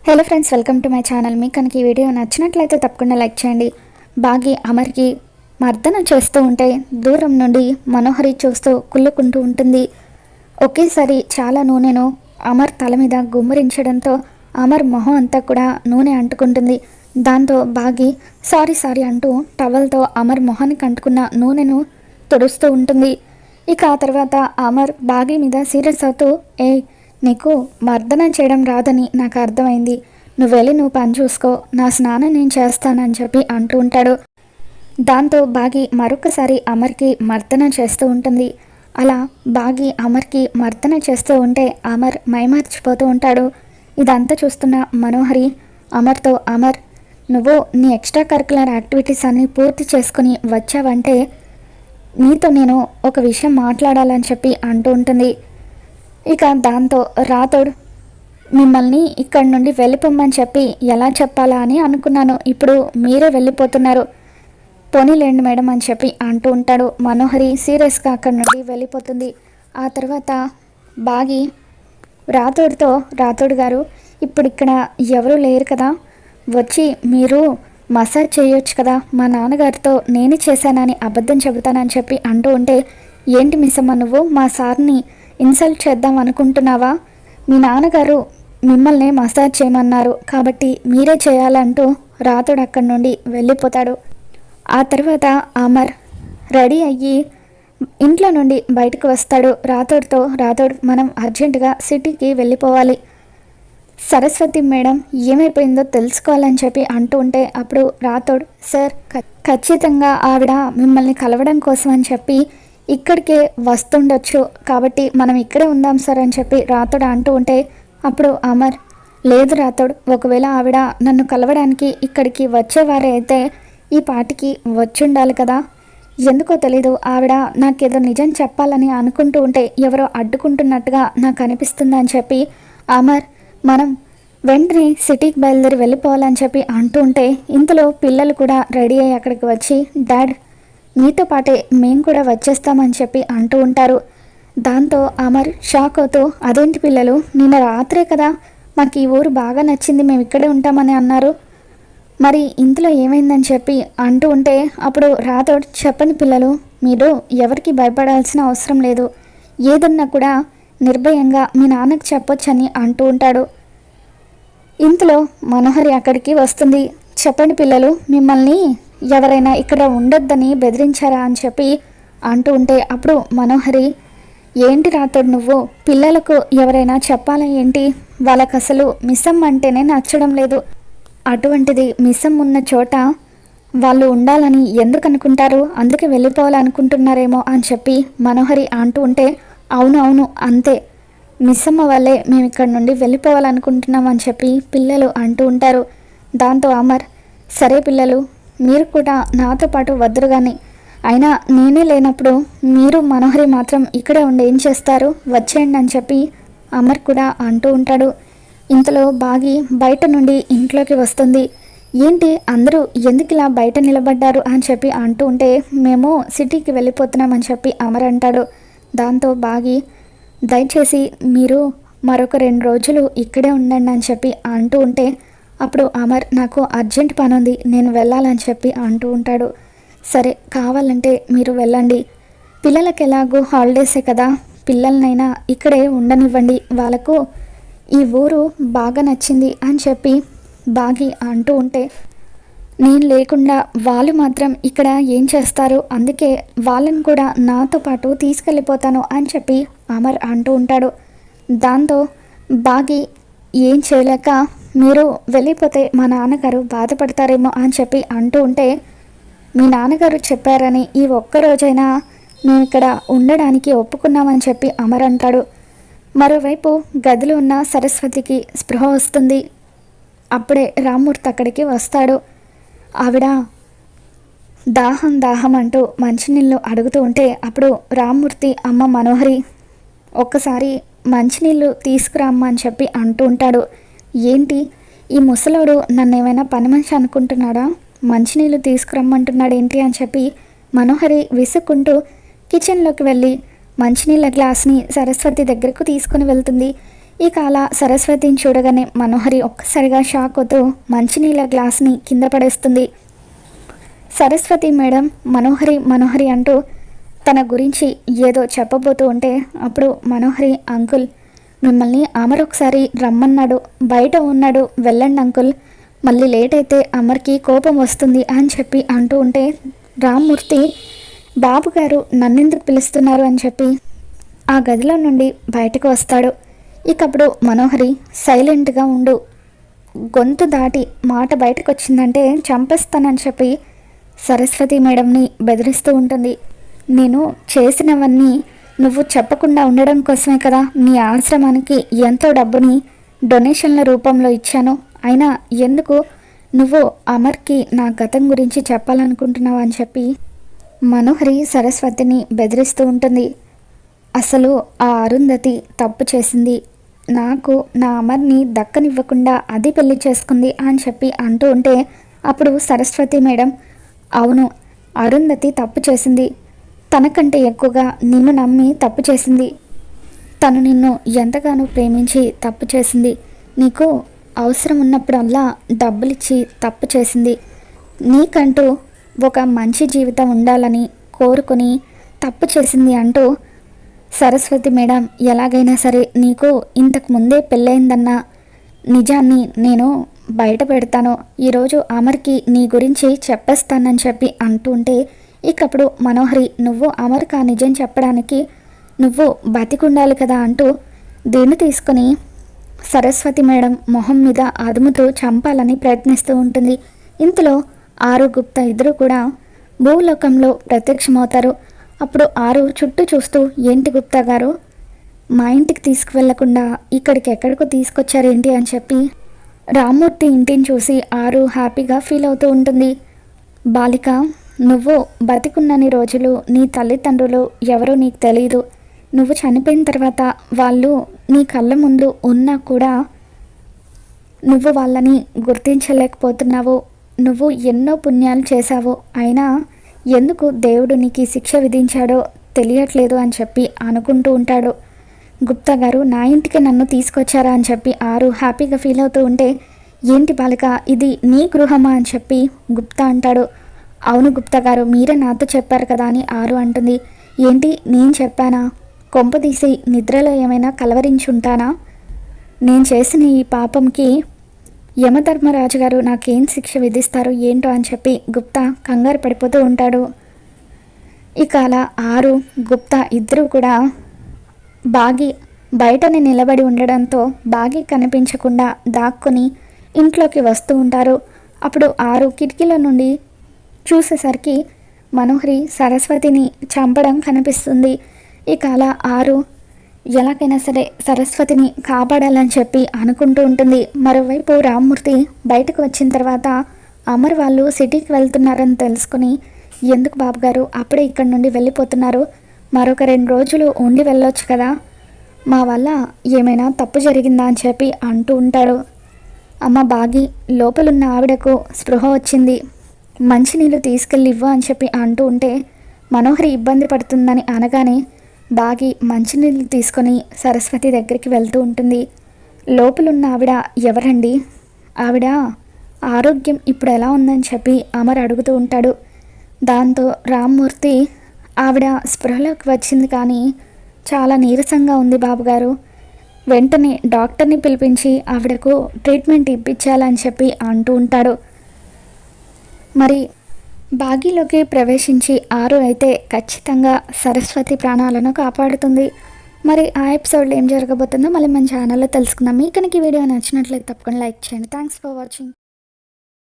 Hello friends, welcome to my channel. మీకు కనుక ఈ వీడియో నచ్చినట్లయితే తప్పకుండా లైక్ చేయండి. బాగి అమర్కి మర్దన చేస్తూ ఉంటే దూరం నుండి మనోహరి చూస్తూ కుళ్ళుకుంటూ ఉంటుంది. ఒకేసారి చాలా నూనెను అమర్ తల మీద గుమ్మరించడంతో అమర్ మొహం అంతా కూడా నూనె అంటుకుంటుంది. దాంతో బాగి సారీ అంటూ టవల్తో అమర్ మొహానికి అంటుకున్న నూనెను తుడుస్తూ ఉంటుంది. ఇక ఆ తర్వాత అమర్ బాగి మీద సీరియస్ అవుతూ, నీకు మర్దనం చేయడం రాదని నాకు అర్థమైంది, నువ్వు పని చూసుకో, నా స్నానం నేను చేస్తానని చెప్పి అంటూ ఉంటాడు. దాంతో బాగి మరొకసారి అమర్కి మర్దన చేస్తూ ఉంటుంది. అలా బాగి అమర్కి మర్దన చేస్తూ ఉంటే అమర్ మైమర్చిపోతూ ఉంటాడు. ఇదంతా చూస్తున్న మనోహరి అమర్తో, అమర్, నువ్వు నీ ఎక్స్ట్రా కరికులర్ యాక్టివిటీస్ అన్నీ పూర్తి చేసుకుని వచ్చావంటే నీతో నేను ఒక విషయం మాట్లాడాలని చెప్పి అంటూ ఉంటుంది. ఇక దాంతో రాథోడ్, మిమ్మల్ని ఇక్కడి నుండి వెళ్ళిపోమ్మని చెప్పి ఎలా చెప్పాలా అని అనుకున్నాను, ఇప్పుడు మీరే వెళ్ళిపోతున్నారు, పోనీలేండి మేడం అని చెప్పి అంటూ ఉంటాడు. మనోహరి సీరియస్గా అక్కడి నుండి వెళ్ళిపోతుంది. ఆ తర్వాత బాగి రాథోడ్తో, రాథోడ్ గారు, ఇప్పుడు ఇక్కడ ఎవరు లేరు కదా, వచ్చి మీరు మసాజ్ చేయొచ్చు కదా, మా నాన్నగారితో నేను చేశానని అబద్ధం చెబుతానని చెప్పి అంటూ ఉంటే, ఏంటి మిస్సమ్మ, నువ్వు మా సార్ని ఇన్సల్ట్ చేద్దాం అనుకుంటున్నావా, మీ నాన్నగారు మిమ్మల్ని మసాజ్ చేయమన్నారు కాబట్టి మీరే చేయాలంటూ రాథోడ్ అక్కడి నుండి వెళ్ళిపోతాడు. ఆ తర్వాత అమర్ రెడీ అయ్యి ఇంట్లో నుండి బయటకు వస్తాడు. రాథోడ్తో, రాథోడ్, మనం అర్జెంటుగా సిటీకి వెళ్ళిపోవాలి, సరస్వతి మేడం ఏమైపోయిందో తెలుసుకోవాలని చెప్పి అంటూ ఉంటే అప్పుడు రాథోడ్, సార్, ఖచ్చితంగా ఆవిడ మిమ్మల్ని కలవడం కోసం అని చెప్పి ఇక్కడికే వస్తుండొచ్చు, కాబట్టి మనం ఇక్కడే ఉందాం సార్ అని చెప్పి రాథోడ్ అంటూ ఉంటే అప్పుడు అమర్, లేదు రాథోడ్, ఒకవేళ ఆవిడ నన్ను కలవడానికి ఇక్కడికి వచ్చేవారే అయితే ఈ పాటికి వచ్చుండాలి కదా, ఎందుకో తెలీదు, ఆవిడ నాకేదో నిజం చెప్పాలని అనుకుంటూ ఉంటే ఎవరో అడ్డుకుంటున్నట్టుగా నాకు అనిపిస్తుందని చెప్పి అమర్, మనం వెంటనే సిటీకి బయలుదేరి వెళ్ళిపోవాలని చెప్పి అంటూ ఉంటే ఇంతలో పిల్లలు కూడా రెడీ అయ్యి అక్కడికి వచ్చి, డాడ్, మీతో పాటే మేము కూడా వచ్చేస్తామని చెప్పి అంటూ ఉంటారు. దాంతో అమర్ షాక్ అవుతూ, అదేంటి పిల్లలు, నిన్న రాత్రే కదా మాకు ఈ ఊరు బాగా నచ్చింది, మేము ఇక్కడే ఉంటామని అన్నారు, మరి ఇంతలో ఏమైందని చెప్పి అంటూ ఉంటే అప్పుడు రాథోడ్, చెప్పండి పిల్లలు, మీరు ఎవరికి భయపడాల్సిన అవసరం లేదు, ఏదన్నా కూడా నిర్భయంగా మీ నాన్నకు చెప్పొచ్చని అంటూ ఉంటాడు. ఇంతలో మనోహరి అక్కడికి వస్తుంది. చెప్పండి పిల్లలు, మిమ్మల్ని ఎవరైనా ఇక్కడ ఉండొద్దని బెదిరించారా అని చెప్పి అంటూ ఉంటే అప్పుడు మనోహరి, ఏంటి రాథోడ్, నువ్వు పిల్లలకు ఎవరైనా చెప్పాలా ఏంటి, వాళ్ళకు అసలు మిస్సమ్మ అంటేనే నచ్చడం లేదు, అటువంటిది మిస్సమ్మ ఉన్న చోట వాళ్ళు ఉండాలని ఎందుకు అనుకుంటారు, అందుకే వెళ్ళిపోవాలనుకుంటున్నారేమో అని చెప్పి మనోహరి అంటూ ఉంటే, అవును అంతే, మిస్సమ్మ వల్లే మేము ఇక్కడ నుండి వెళ్ళిపోవాలనుకుంటున్నామని చెప్పి పిల్లలు అంటూ ఉంటారు. దాంతో అమర్, సరే పిల్లలు, మీరు కూడా నాతో పాటు వద్దురు కానీ, అయినా నేనే లేనప్పుడు మీరు మనోహరి మాత్రం ఇక్కడే ఉండి ఏం చేస్తారు, వచ్చేయండి అని చెప్పి అమర్ కూడా అంటూ ఉంటాడు. ఇంతలో బాగి బయట నుండి ఇంట్లోకి వస్తుంది. ఏంటి అందరూ ఎందుకు ఇలా బయట నిలబడ్డారు అని చెప్పి అంటూ ఉంటే, మేము సిటీకి వెళ్ళిపోతున్నామని చెప్పి అమర్ అంటాడు. దాంతో బాగి, దయచేసి మీరు మరొక 2 రోజులు ఇక్కడే ఉండండి అని చెప్పి అంటూ ఉంటే అప్పుడు అమర్, నాకు అర్జెంట్ పని ఉంది, నేను వెళ్ళాలని చెప్పి అంటూ ఉంటాడు. సరే, కావాలంటే మీరు వెళ్ళండి, పిల్లలకి ఎలాగో హాలిడేసే కదా, పిల్లలనైనా ఇక్కడే ఉండనివ్వండి, వాళ్ళకు ఈ ఊరు బాగా నచ్చింది అని చెప్పి బాగి అంటూ ఉంటే, నేను లేకుండా వాళ్ళు మాత్రం ఇక్కడ ఏం చేస్తారు, అందుకే వాళ్ళని కూడా నాతో పాటు తీసుకెళ్ళిపోతాను అని చెప్పి అమర్ అంటూ ఉంటాడు. దాంతో బాగి ఏం చేయలేక, మీరు వెళ్ళిపోతే మా నాన్నగారు బాధపడతారేమో అని చెప్పి అంటూ ఉంటే, మీ నాన్నగారు చెప్పారని ఈ ఒక్కరోజైనా మేము ఇక్కడ ఉండడానికి ఒప్పుకున్నామని చెప్పి అమర్ అంటాడు. మరోవైపు గదిలో ఉన్న సరస్వతికి స్పృహ వస్తుంది. అప్పుడే రామ్మూర్తి అక్కడికి వస్తాడు. ఆవిడ దాహం అంటూ మంచినీళ్ళు అడుగుతూ ఉంటే అప్పుడు రామ్మూర్తి, అమ్మ మనోహరి, ఒక్కసారి మంచినీళ్ళు తీసుకురామ్మ అని చెప్పి అంటూ ఉంటాడు. ఏంటి ఈ ముసలోడు నన్ను ఏమైనా పని మనిషి అనుకుంటున్నాడా, మంచినీళ్ళు తీసుకురమ్మంటున్నాడు ఏంటి అని చెప్పి మనోహరి విసుక్కుంటూ కిచెన్లోకి వెళ్ళి మంచినీళ్ళ గ్లాస్ని సరస్వతి దగ్గరకు తీసుకుని వెళ్తుంది. ఇక అలా సరస్వతిని చూడగానే మనోహరి ఒక్కసారిగా షాక్ అవుతూ మంచినీళ్ళ గ్లాస్ని కింద పడేస్తుంది. సరస్వతి మేడం మనోహరి మనోహరి అంటూ తన గురించి ఏదో చెప్పబోతూ ఉంటే అప్పుడు మనోహరి, అంకుల్ మిమ్మల్ని అమర్ ఒకసారి రమ్మన్నాడు, బయట ఉన్నాడు, వెళ్ళండి అంకుల్, మళ్ళీ లేట్ అయితే అమర్కి కోపం వస్తుంది అని చెప్పి అంటూ ఉంటే రామ్మూర్తి బాబు గారు నన్నెందుకు పిలుస్తున్నారు అని చెప్పి ఆ గదిలో నుండి బయటకు వస్తాడు. ఇకప్పుడు మనోహరి సైలెంట్గా ఉండు, గొంతు దాటి మాట బయటకు వచ్చిందంటే చంపేస్తానని చెప్పి సరస్వతి మేడంని బెదిరిస్తూ ఉంటుంది. నేను చేసినవన్నీ నువ్వు చెప్పకుండా ఉండడం కోసమే కదా నీ ఆశ్రమానికి ఎంతో డబ్బుని డొనేషన్ల రూపంలో ఇచ్చాను, అయినా ఎందుకు నువ్వు అమర్కి నా గతం గురించి చెప్పాలనుకుంటున్నావు అని చెప్పి మనోహరి సరస్వతిని బెదిరిస్తూ ఉంటుంది. అసలు ఆ అరుంధతి తప్పు చేసింది, నాకు నా అమర్ని దక్కనివ్వకుండా అది పెళ్లి చేసుకుంది అని చెప్పి అంటూ ఉంటే అప్పుడు సరస్వతి మేడం, అవును అరుంధతి తప్పు చేసింది, తనకంటే ఎక్కువగా నిన్ను నమ్మి తప్పు చేసింది, తను నిన్ను ఎంతగానో ప్రేమించి తప్పు చేసింది, నీకు అవసరం ఉన్నప్పుడల్లా డబ్బులిచ్చి తప్పు చేసింది, నీకంటూ ఒక మంచి జీవితం ఉండాలని కోరుకొని తప్పు చేసింది అంటూ సరస్వతి మేడం ఎలాగైనా సరే నీకు ఇంతకు ముందే పెళ్ళయిందన్న నిజాన్ని నేను బయట పెడతాను, ఈరోజు అమర్కి నీ గురించి చెప్పేస్తానని చెప్పి అంటుంటే ఇకప్పుడు మనోహరి నువ్వు అమర్కి ఆ నిజం చెప్పడానికి నువ్వు బతికుండాలి కదా అంటూ దీన్ని తీసుకొని సరస్వతి మేడం మొహం మీద అదుముతూ చంపాలని ప్రయత్నిస్తూ ఉంటుంది. ఇంతలో ఆరు గుప్తా ఇద్దరు కూడా భూలోకంలో ప్రత్యక్షమవుతారు. అప్పుడు ఆరు చుట్టూ చూస్తూ, ఏంటి గుప్తా గారు మా ఇంటికి తీసుకువెళ్లకుండా ఇక్కడికి ఎక్కడికో తీసుకొచ్చారేంటి అని చెప్పి రామ్మూర్తి ఇంటిని చూసి ఆరు హ్యాపీగా ఫీల్ అవుతూ ఉంటుంది. బాలిక, నువ్వు బతికున్నన్ని రోజులు నీ తల్లిదండ్రులు ఎవరో నీకు తెలియదు, నువ్వు చనిపోయిన తర్వాత వాళ్ళు నీ కళ్ళ ముందు ఉన్నా కూడా నువ్వు వాళ్ళని గుర్తించలేకపోతున్నావు, నువ్వు ఎన్నో పుణ్యాలు చేశావు, అయినా ఎందుకు దేవుడు నీకు ఈ శిక్ష విధించాడో తెలియట్లేదు అని చెప్పి అనుకుంటూ ఉంటాడు. గుప్తా గారు నా ఇంటికి నన్ను తీసుకొచ్చారా అని చెప్పి ఆరు హ్యాపీగా ఫీల్ అవుతూ ఉంటే, ఏంటి బాలిక ఇది నీ గృహమా అని చెప్పి గుప్తా అంటాడు. అవును గుప్తా గారు మీరే నాతో చెప్పారు కదా అని ఆరు అంటుంది. ఏంటి నేను చెప్పానా, కొంపదీసి నిద్రలో ఏమైనా కలవరించుంటానా, నేను చేసిన ఈ పాపంకి యమధర్మరాజు గారు నాకేం శిక్ష విధిస్తారు ఏంటో అని చెప్పి గుప్తా కంగారు పడిపోతూ ఉంటాడు. ఇక అలా ఆరు గుప్తా ఇద్దరూ కూడా బాగి బయటనే నిలబడి ఉండడంతో బాగి కనిపించకుండా దాక్కుని ఇంట్లోకి వస్తూ ఉంటారు. అప్పుడు ఆరు కిటికీల నుండి చూసేసరికి మనోహరి సరస్వతిని చంపడం కనిపిస్తుంది. ఇక అలా ఆరు ఎలాగైనా సరే సరస్వతిని కాపాడాలని చెప్పి అనుకుంటూ ఉంటుంది. మరోవైపు రామ్మూర్తి బయటకు వచ్చిన తర్వాత అమర్ వాళ్ళు సిటీకి వెళ్తున్నారని తెలుసుకుని, ఎందుకు బాబుగారు అప్పుడే ఇక్కడి నుండి వెళ్ళిపోతున్నారు, మరొక 2 రోజులు ఉండి వెళ్ళొచ్చు కదా, మా వల్ల ఏమైనా తప్పు జరిగిందా అని చెప్పి అంటూ ఉంటాడు. అమ్మ బాగి లోపలున్న ఆవిడకు స్పృహ వచ్చింది, మంచినీళ్ళు తీసుకెళ్ళి ఇవ్వు అని చెప్పి అంటూ ఉంటే మనోహరి ఇబ్బంది పడుతుందని అనగానే బాగి మంచినీళ్ళు తీసుకొని సరస్వతి దగ్గరికి వెళ్తూ ఉంటుంది. లోపలున్న ఆవిడ ఎవరండి, ఆవిడ ఆరోగ్యం ఇప్పుడు ఎలా ఉందని చెప్పి అమర్ అడుగుతూ ఉంటాడు. దాంతో రామ్మూర్తి ఆవిడ స్పృహలోకి వచ్చింది కానీ చాలా నీరసంగా ఉంది బాబుగారు, వెంటనే డాక్టర్ని పిలిపించి ఆవిడకు ట్రీట్మెంట్ ఇప్పించాలని చెప్పి అంటూ ఉంటాడు. మరి బాగీలోకి ప్రవేశించి ఆరు అయితే ఖచ్చితంగా సరస్వతి ప్రాణాలను కాపాడుతుంది. మరి ఆ ఎపిసోడ్లో ఏం జరగబోతుందో మళ్ళీ మన ఛానల్లో తెలుసుకుందాం. మీకు కనుక ఈ వీడియో నచ్చినట్లయితే తప్పకుండా లైక్ చేయండి. Thanks for watching.